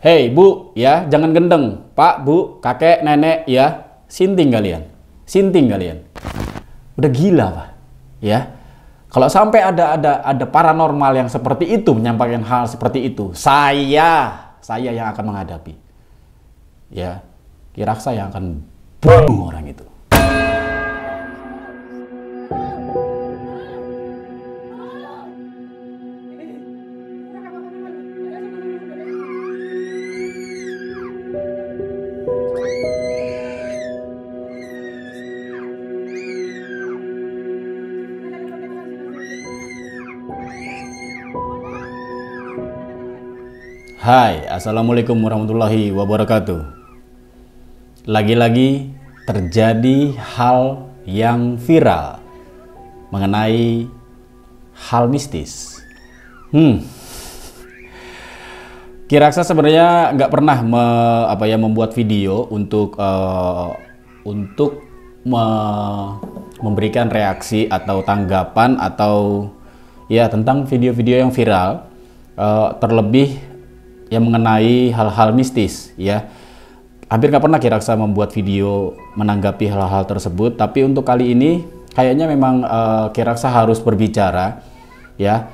Hei bu, ya jangan gendeng. Pak, bu, kakek, nenek, ya sinting kalian, sinting kalian. Udah gila pak, ya. Kalau sampai ada paranormal yang seperti itu menyampaikan hal seperti itu, saya yang akan menghadapi. Ya, Kiraksa yang akan bunuh orang itu. Hai, assalamualaikum warahmatullahi wabarakatuh. Lagi-lagi terjadi hal yang viral mengenai hal mistis. Kiraksa sebenarnya nggak pernah membuat video untuk memberikan reaksi atau tanggapan atau ya tentang video-video yang viral, terlebih yang mengenai hal-hal mistis, ya. Hampir nggak pernah Kiraksa membuat video menanggapi hal-hal tersebut, tapi untuk kali ini kayaknya memang Kiraksa harus berbicara, ya,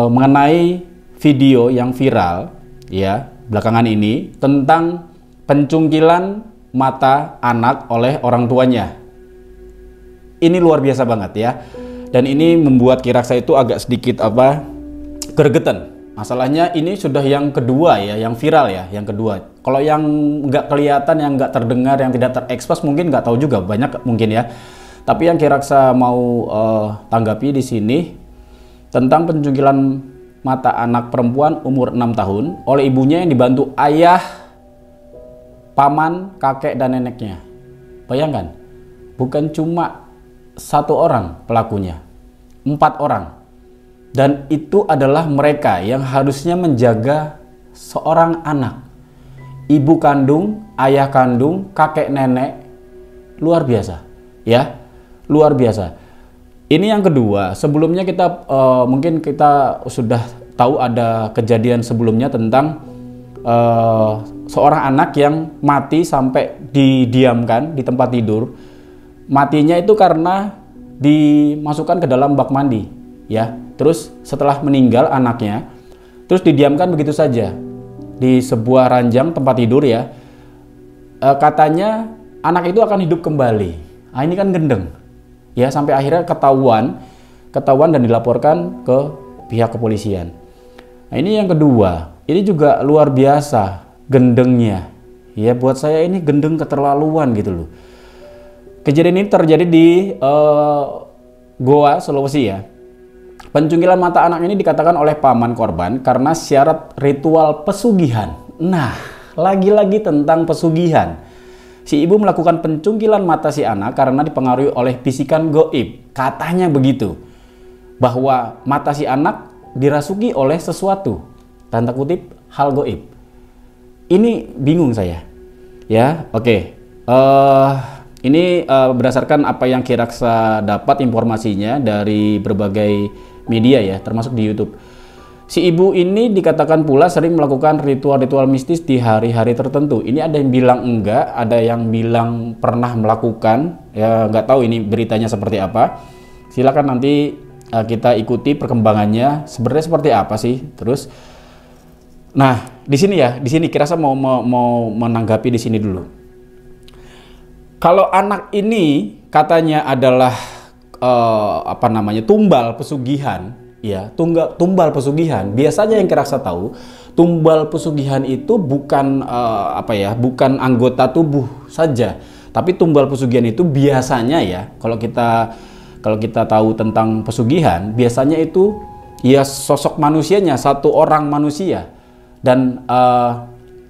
mengenai video yang viral, ya, belakangan ini tentang pencungkilan mata anak oleh orang tuanya. Ini luar biasa banget, ya, dan ini membuat Kiraksa itu agak sedikit gregetan. Masalahnya ini sudah yang kedua ya, yang viral ya, yang kedua. Kalau yang nggak kelihatan, yang nggak terdengar, yang tidak terekspos mungkin nggak tahu juga, banyak mungkin ya. Tapi yang Kiraksa mau tanggapi di sini tentang pencungkilan mata anak perempuan umur 6 tahun oleh ibunya yang dibantu ayah, paman, kakek, dan neneknya. Bayangkan, bukan cuma satu orang pelakunya, 4 orang. Dan itu adalah mereka yang harusnya menjaga seorang anak. Ibu kandung, ayah kandung, kakek nenek. Luar biasa, ya. Luar biasa. Ini yang kedua. Sebelumnya kita mungkin kita sudah tahu ada kejadian sebelumnya tentang seorang anak yang mati sampai didiamkan di tempat tidur. Matinya itu karena dimasukkan ke dalam bak mandi, ya. Terus setelah meninggal anaknya, terus didiamkan begitu saja di sebuah ranjang tempat tidur, ya. Katanya anak itu akan hidup kembali. Nah, ini kan gendeng, ya, sampai akhirnya ketahuan dan dilaporkan ke pihak kepolisian. Nah, ini yang kedua. Ini juga luar biasa gendengnya, ya. Buat saya ini gendeng keterlaluan gitu loh. Kejadian ini terjadi di Goa, Sulawesi, ya. Pencungkilan mata anak ini dikatakan oleh paman korban karena syarat ritual pesugihan. Nah, lagi-lagi tentang pesugihan. Si ibu melakukan pencungkilan mata si anak karena dipengaruhi oleh bisikan goib. Katanya begitu, bahwa mata si anak dirasuki oleh sesuatu, tanda kutip, hal goib. Ini bingung saya, ya. Oke, ini berdasarkan apa yang Kiraksa dapat informasinya dari berbagai media, ya, termasuk di YouTube. Si ibu ini dikatakan pula sering melakukan ritual-ritual mistis di hari-hari tertentu. Ini ada yang bilang enggak, ada yang bilang pernah melakukan, ya nggak tahu ini beritanya seperti apa. Silakan nanti kita ikuti perkembangannya sebenarnya seperti apa sih. Terus, nah di sini ya, di sini Kiraksa mau menanggapi di sini dulu. Kalau anak ini katanya adalah tumbal pesugihan, ya, tumbal pesugihan. Biasanya yang Kiraksa tahu, tumbal pesugihan itu bukan bukan anggota tubuh saja, tapi tumbal pesugihan itu biasanya, ya, kalau kita tahu tentang pesugihan, biasanya itu ya sosok manusianya, satu orang manusia. Dan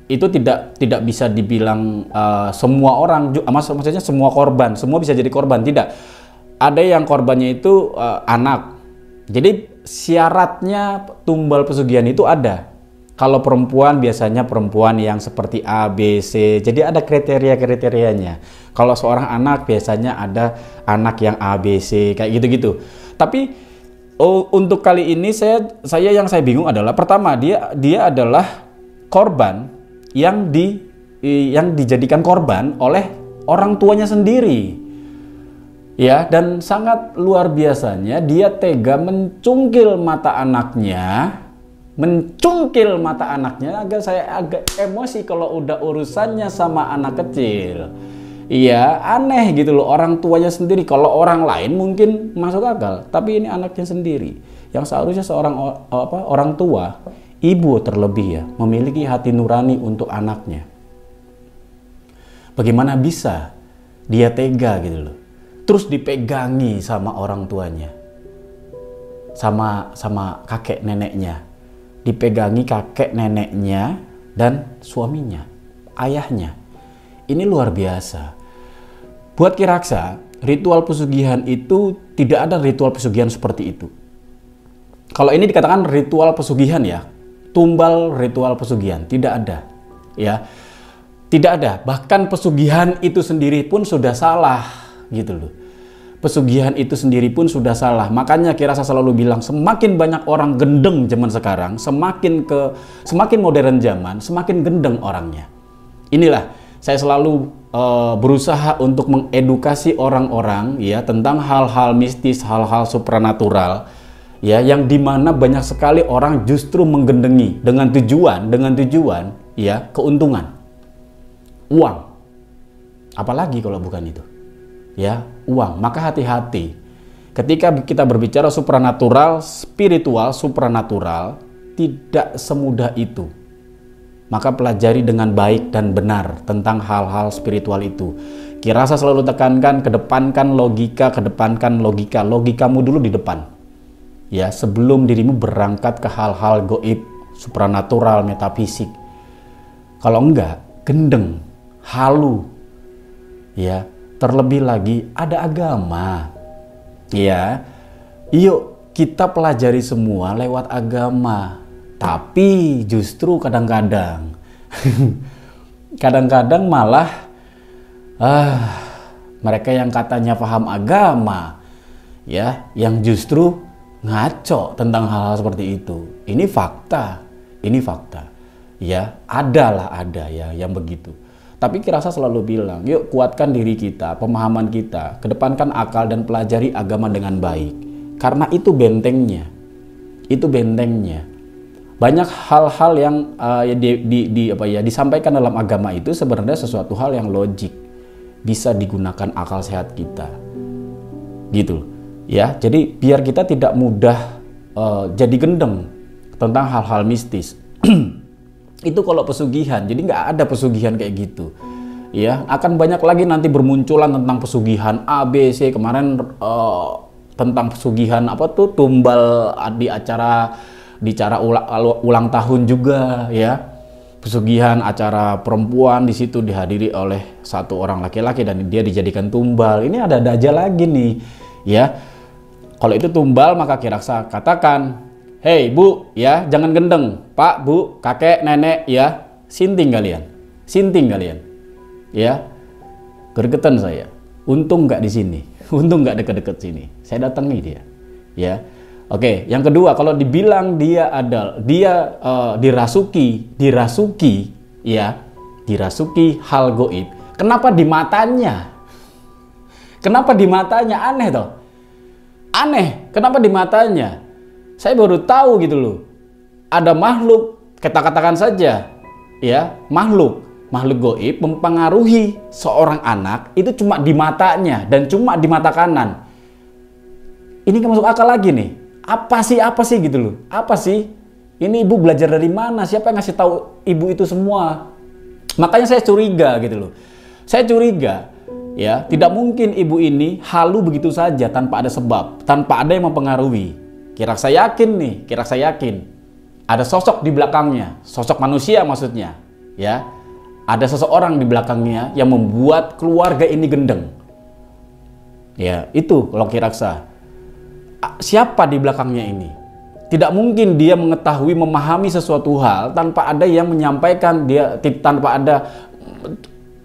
itu tidak bisa dibilang semua orang, maksudnya semua korban, semua bisa jadi korban, tidak. Ada yang korbannya itu anak. Jadi syaratnya tumbal pesugihan itu ada. Kalau perempuan biasanya perempuan yang seperti A, B, C. Jadi ada kriteria-kriterianya. Kalau seorang anak biasanya ada anak yang A, B, C, kayak gitu-gitu. Tapi untuk kali ini saya bingung adalah, pertama dia adalah korban yang dijadikan korban oleh orang tuanya sendiri. Ya, dan sangat luar biasanya dia tega mencungkil mata anaknya. Saya agak emosi kalau udah urusannya sama anak kecil. Iya, aneh gitu loh, orang tuanya sendiri. Kalau orang lain mungkin masuk akal, tapi ini anaknya sendiri. Yang seharusnya seorang orang tua, ibu terlebih ya, memiliki hati nurani untuk anaknya. Bagaimana bisa dia tega gitu loh, terus dipegangi sama orang tuanya, sama kakek neneknya. Dipegangi kakek neneknya dan suaminya, ayahnya. Ini luar biasa. Buat Kiraksa, ritual pesugihan itu tidak ada ritual pesugihan seperti itu. Kalau ini dikatakan ritual pesugihan ya, tumbal ritual pesugihan, tidak ada. Ya, tidak ada. Bahkan pesugihan itu sendiri pun sudah salah gitu loh. Pesugihan itu sendiri pun sudah salah. Makanya Kiraksa selalu bilang, semakin banyak orang gendeng zaman sekarang, semakin modern zaman, semakin gendeng orangnya. Inilah saya selalu berusaha untuk mengedukasi orang-orang ya tentang hal-hal mistis, hal-hal supranatural ya, yang dimana banyak sekali orang justru menggendengi dengan tujuan ya keuntungan, uang. Apalagi kalau bukan itu. Ya, uang. Maka hati-hati ketika kita berbicara supranatural, spiritual, supranatural, tidak semudah itu. Maka pelajari dengan baik dan benar tentang hal-hal spiritual itu. Kiraksa selalu tekankan, kedepankan logika, logikamu dulu di depan ya, sebelum dirimu berangkat ke hal-hal goib, supranatural, metafisik. Kalau enggak, gendeng, halu ya. Terlebih lagi ada agama. Ya. Yuk kita pelajari semua lewat agama. Tapi justru kadang-kadang malah mereka yang katanya paham agama ya, yang justru ngaco tentang hal-hal seperti itu. Ini fakta. Ya, ada ya yang begitu. Tapi Kiraksa selalu bilang, yuk kuatkan diri kita, pemahaman kita, kedepankan akal dan pelajari agama dengan baik. Karena itu bentengnya. Banyak hal-hal yang disampaikan dalam agama itu sebenarnya sesuatu hal yang logik, bisa digunakan akal sehat kita. Gitu. Ya, jadi biar kita tidak mudah jadi gendeng tentang hal-hal mistis. Itu kalau pesugihan, jadi nggak ada pesugihan kayak gitu. Ya, akan banyak lagi nanti bermunculan tentang pesugihan A, B, C. Kemarin tentang pesugihan tumbal di acara ulang tahun juga ya. Pesugihan acara perempuan, di situ dihadiri oleh satu orang laki-laki dan dia dijadikan tumbal. Ini ada aja lagi nih ya. Kalau itu tumbal, maka Kiraksa katakan, hei bu, ya jangan gendeng. Pak, bu, kakek, nenek, ya sinting kalian, ya gregetan saya. Untung nggak di sini, untung nggak deket-deket sini. Saya datangi dia, ya. Oke, yang kedua, kalau dibilang dia dirasuki, ya, dirasuki hal goib. Kenapa di matanya? Aneh toh? Aneh, kenapa di matanya? Saya baru tahu gitu loh. Ada makhluk, kita katakan saja ya, makhluk goib mempengaruhi seorang anak itu cuma di matanya dan cuma di mata kanan. Ini nggak masuk akal lagi nih. Apa sih gitu loh? Apa sih? Ini ibu belajar dari mana? Siapa yang ngasih tahu ibu itu semua? Makanya saya curiga gitu loh. Saya curiga ya, tidak mungkin ibu ini halu begitu saja tanpa ada sebab, tanpa ada yang mempengaruhi. Kiraksa yakin ada sosok di belakangnya, sosok manusia maksudnya, ya. Ada seseorang di belakangnya yang membuat keluarga ini gendeng. Ya, itu kalau Kiraksa. Siapa di belakangnya ini? Tidak mungkin dia mengetahui, memahami sesuatu hal tanpa ada yang menyampaikan, tanpa ada,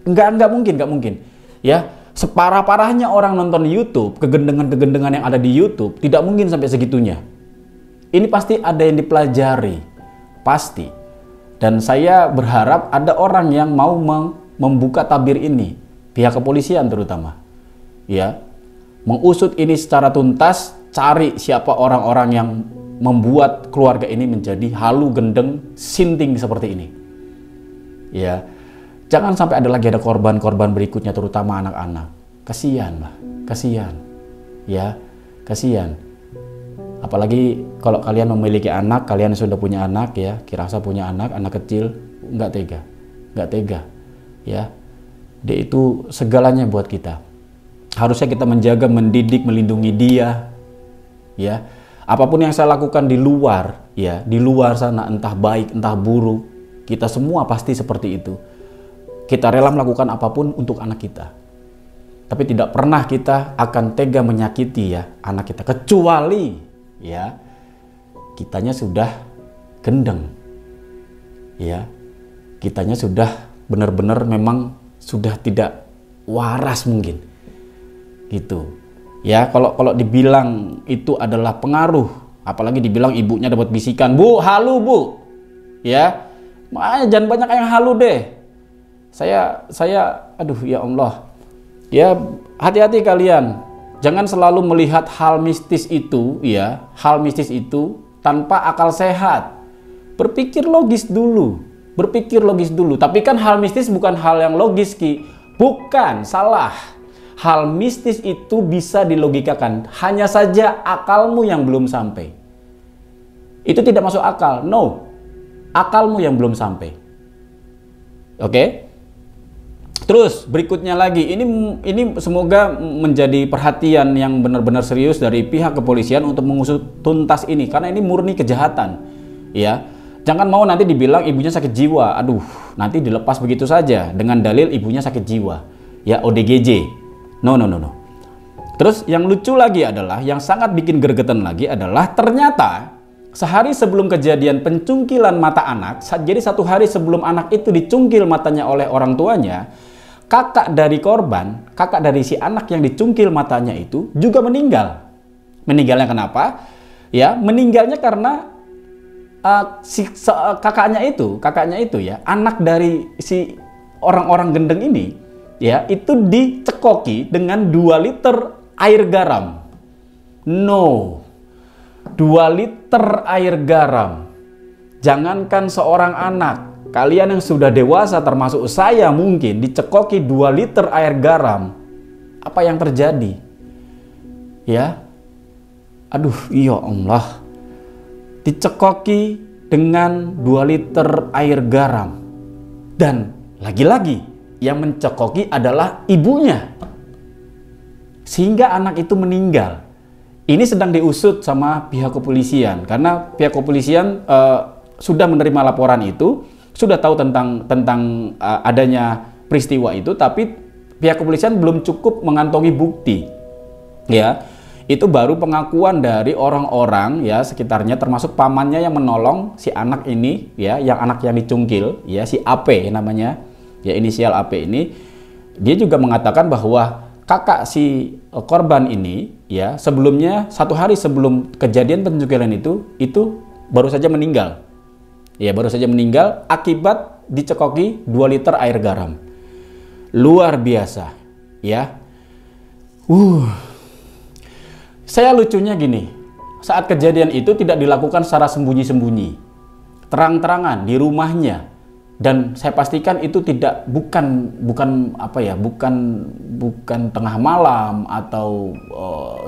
nggak mungkin. Ya, separah-parahnya orang nonton YouTube, kegendengan-kegendengan yang ada di YouTube, tidak mungkin sampai segitunya. Ini pasti ada yang dipelajari, pasti. Dan saya berharap ada orang yang mau membuka tabir ini, pihak kepolisian terutama, ya, mengusut ini secara tuntas, cari siapa orang-orang yang membuat keluarga ini menjadi halu gendeng sinting seperti ini. Ya, jangan sampai ada lagi korban-korban berikutnya, terutama anak-anak. Kasihan lah, kasihan, ya, kasihan. Apalagi kalau kalian memiliki anak, kalian sudah punya anak, ya, Kirasa punya anak kecil, nggak tega, ya. Dia itu segalanya buat kita. Harusnya kita menjaga, mendidik, melindungi dia, ya. Apapun yang saya lakukan di luar, ya, di luar sana, entah baik, entah buruk, kita semua pasti seperti itu. Kita rela melakukan apapun untuk anak kita. Tapi tidak pernah kita akan tega menyakiti, ya, anak kita, kecuali, ya, kitanya sudah gendeng, ya, kitanya sudah benar-benar memang sudah tidak waras mungkin, gitu, ya. Kalau dibilang itu adalah pengaruh, apalagi dibilang ibunya dapat bisikan, "Bu, halu Bu," ya, makanya jangan banyak yang halu deh. Saya, aduh ya Allah, ya, hati-hati kalian. Jangan selalu melihat hal mistis itu, ya, hal mistis itu tanpa akal sehat. Berpikir logis dulu, Tapi kan hal mistis bukan hal yang logis, Ki. Bukan, salah. Hal mistis itu bisa dilogikakan. Hanya saja akalmu yang belum sampai. Itu tidak masuk akal. No, akalmu yang belum sampai. Oke? Terus berikutnya lagi, ini semoga menjadi perhatian yang benar-benar serius dari pihak kepolisian untuk mengusut tuntas ini, karena ini murni kejahatan, ya. Jangan mau nanti dibilang ibunya sakit jiwa, aduh, nanti dilepas begitu saja dengan dalil ibunya sakit jiwa, ya, ODGJ. No. Terus yang lucu lagi adalah, yang sangat bikin gregetan lagi adalah ternyata sehari sebelum kejadian pencungkilan mata anak, jadi 1 hari sebelum anak itu dicungkil matanya oleh orang tuanya, kakak dari korban, kakak dari si anak yang dicungkil matanya itu juga meninggal. Meninggalnya kenapa? Ya, meninggalnya karena kakaknya itu, ya, anak dari si orang-orang gendeng ini, ya, itu dicekoki dengan 2 liter air garam. No, 2 liter air garam. Jangankan seorang anak, kalian yang sudah dewasa termasuk saya mungkin dicekoki 2 liter air garam. Apa yang terjadi? Ya. Aduh, ya Allah. Dicekoki dengan 2 liter air garam. Dan lagi-lagi yang mencekoki adalah ibunya. Sehingga anak itu meninggal. Ini sedang diusut sama pihak kepolisian, karena pihak kepolisian sudah menerima laporan itu, sudah tahu tentang adanya peristiwa itu, tapi pihak kepolisian belum cukup mengantongi bukti, ya. Itu baru pengakuan dari orang-orang, ya, sekitarnya, termasuk pamannya yang menolong si anak ini, ya, yang anak yang dicungkil, ya, si AP namanya, ya, inisial AP ini. Dia juga mengatakan bahwa kakak si korban ini, ya, sebelumnya 1 hari sebelum kejadian pencungkilan itu baru saja meninggal. Ya, baru saja meninggal akibat dicekoki 2 liter air garam. Luar biasa, ya. Saya lucunya gini, saat kejadian itu tidak dilakukan secara sembunyi-sembunyi, terang-terangan di rumahnya, dan saya pastikan itu bukan tengah malam atau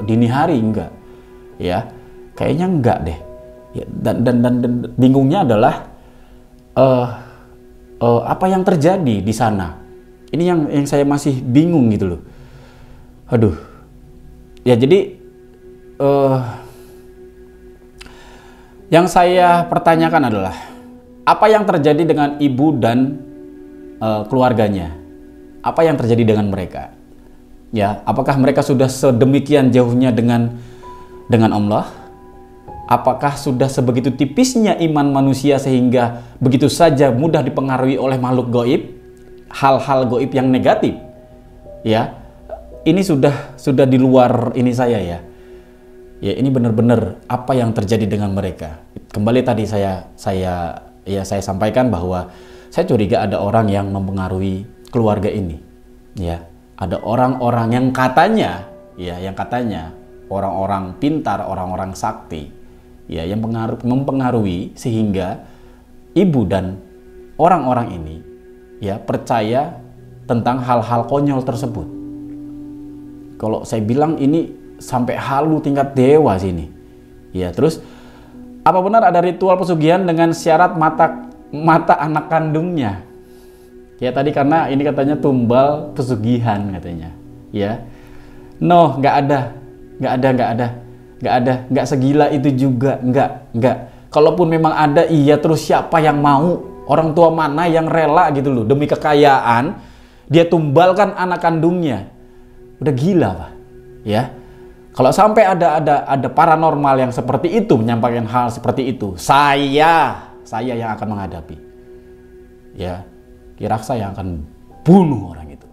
dini hari, enggak, ya, kayaknya enggak deh, ya, dan bingungnya adalah apa yang terjadi di sana. Ini yang saya masih bingung gitu loh. Aduh, ya, jadi yang saya pertanyakan adalah apa yang terjadi dengan ibu dan keluarganya? Apa yang terjadi dengan mereka? Ya, apakah mereka sudah sedemikian jauhnya dengan Allah? Apakah sudah sebegitu tipisnya iman manusia sehingga begitu saja mudah dipengaruhi oleh makhluk gaib, hal-hal gaib yang negatif? Ya, ini sudah di luar ini saya, ya. Ya, ini benar-benar apa yang terjadi dengan mereka. Kembali tadi saya ya saya sampaikan bahwa saya curiga ada orang yang mempengaruhi keluarga ini. Ya, ada orang-orang yang katanya, ya, yang katanya orang-orang pintar, orang-orang sakti, ya, yang mempengaruhi sehingga ibu dan orang-orang ini, ya, percaya tentang hal-hal konyol tersebut. Kalau saya bilang ini sampai halu tingkat dewa sini. Ya, terus apa benar ada ritual pesugihan dengan syarat mata anak kandungnya? Ya tadi karena ini katanya tumbal pesugihan katanya. Ya, no, nggak ada, nggak segila itu juga, nggak. Kalaupun memang ada, iya, terus siapa yang mau? Orang tua mana yang rela gitu loh demi kekayaan dia tumbalkan anak kandungnya? Udah gila, Pak. Ya. Kalau sampai ada paranormal yang seperti itu menyampaikan hal seperti itu, saya yang akan menghadapi. Ya, Kiraksa yang akan bunuh orang itu.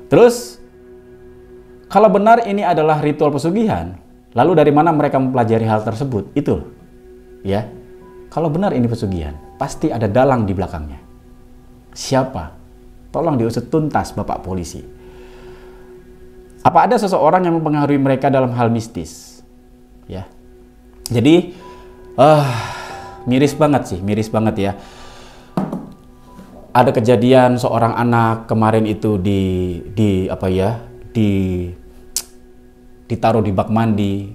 Terus kalau benar ini adalah ritual pesugihan, lalu dari mana mereka mempelajari hal tersebut? Itu. Ya. Kalau benar ini pesugihan, pasti ada dalang di belakangnya. Siapa? Tolong diusut tuntas, Bapak polisi. Apa ada seseorang yang mempengaruhi mereka dalam hal mistis? Ya. Jadi miris banget ya. Ada kejadian seorang anak kemarin itu ditaruh di bak mandi,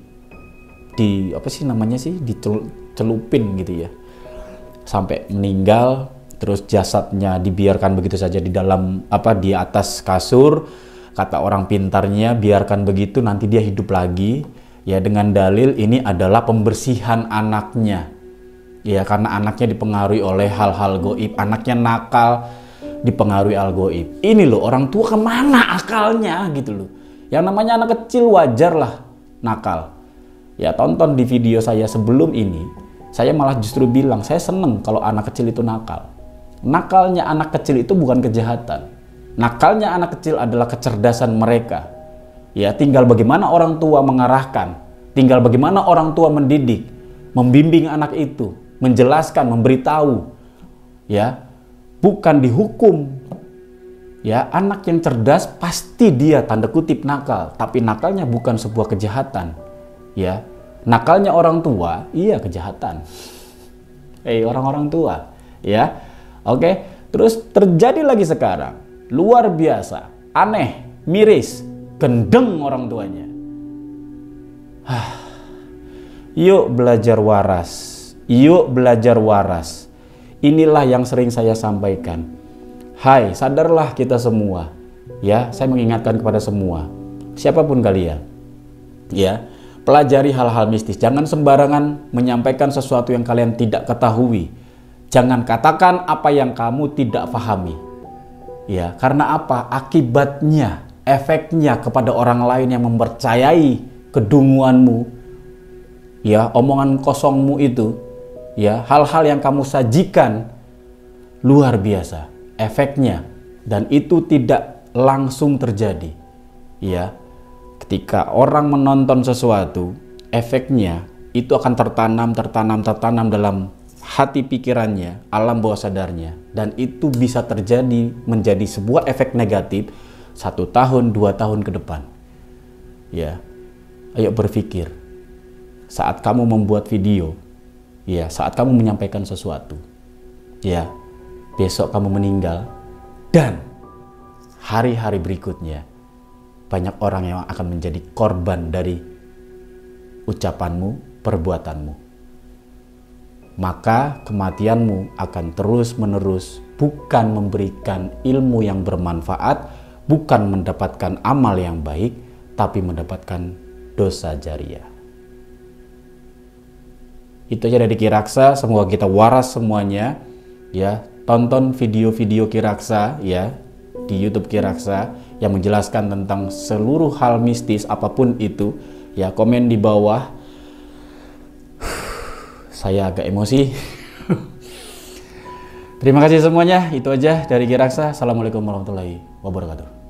dicelupin gitu ya. Sampai meninggal, terus jasadnya dibiarkan begitu saja di dalam di atas kasur. Kata orang pintarnya, biarkan begitu nanti dia hidup lagi. Ya, dengan dalil ini adalah pembersihan anaknya. Ya, karena anaknya dipengaruhi oleh hal-hal goib. Anaknya nakal, dipengaruhi al goib. Ini loh, orang tua kemana akalnya gitu loh. Yang namanya anak kecil wajar lah nakal. Ya, tonton di video saya sebelum ini. Saya malah justru bilang, saya seneng kalau anak kecil itu nakal. Nakalnya anak kecil itu bukan kejahatan. Nakalnya anak kecil adalah kecerdasan mereka. Ya, tinggal bagaimana orang tua mengarahkan, tinggal bagaimana orang tua mendidik, membimbing anak itu, menjelaskan, memberitahu. Ya, bukan dihukum. Ya, anak yang cerdas pasti dia tanda kutip nakal, tapi nakalnya bukan sebuah kejahatan. Ya, nakalnya orang tua, iya kejahatan. Orang-orang tua, ya. Oke, terus terjadi lagi sekarang. Luar biasa, aneh, miris, gendeng orang tuanya. Yuk belajar waras. Yuk belajar waras. Inilah yang sering saya sampaikan. Hai, sadarlah kita semua. Ya, saya mengingatkan kepada semua. Siapapun kalian. Ya, pelajari hal-hal mistis. Jangan sembarangan menyampaikan sesuatu yang kalian tidak ketahui. Jangan katakan apa yang kamu tidak pahami. Ya, karena apa? Akibatnya, efeknya kepada orang lain yang mempercayai kedunguanmu, ya, omongan kosongmu itu, ya, hal-hal yang kamu sajikan luar biasa efeknya, dan itu tidak langsung terjadi. Ya, ketika orang menonton sesuatu, efeknya itu akan tertanam dalam hati pikirannya, alam bawah sadarnya, dan itu bisa terjadi menjadi sebuah efek negatif 1 tahun, 2 tahun ke depan. Ya, ayo berpikir saat kamu membuat video, ya, saat kamu menyampaikan sesuatu, ya, besok kamu meninggal dan hari-hari berikutnya banyak orang yang akan menjadi korban dari ucapanmu, perbuatanmu. Maka kematianmu akan terus-menerus bukan memberikan ilmu yang bermanfaat, bukan mendapatkan amal yang baik, tapi mendapatkan dosa jariah. Itu aja dari Kiraksa, semoga kita waras semuanya. Ya, tonton video-video Kiraksa ya di YouTube Kiraksa yang menjelaskan tentang seluruh hal mistis apapun itu. Ya, komen di bawah. Saya agak emosi. Terima kasih semuanya. Itu aja dari Kiraksa. Assalamualaikum warahmatullahi wabarakatuh.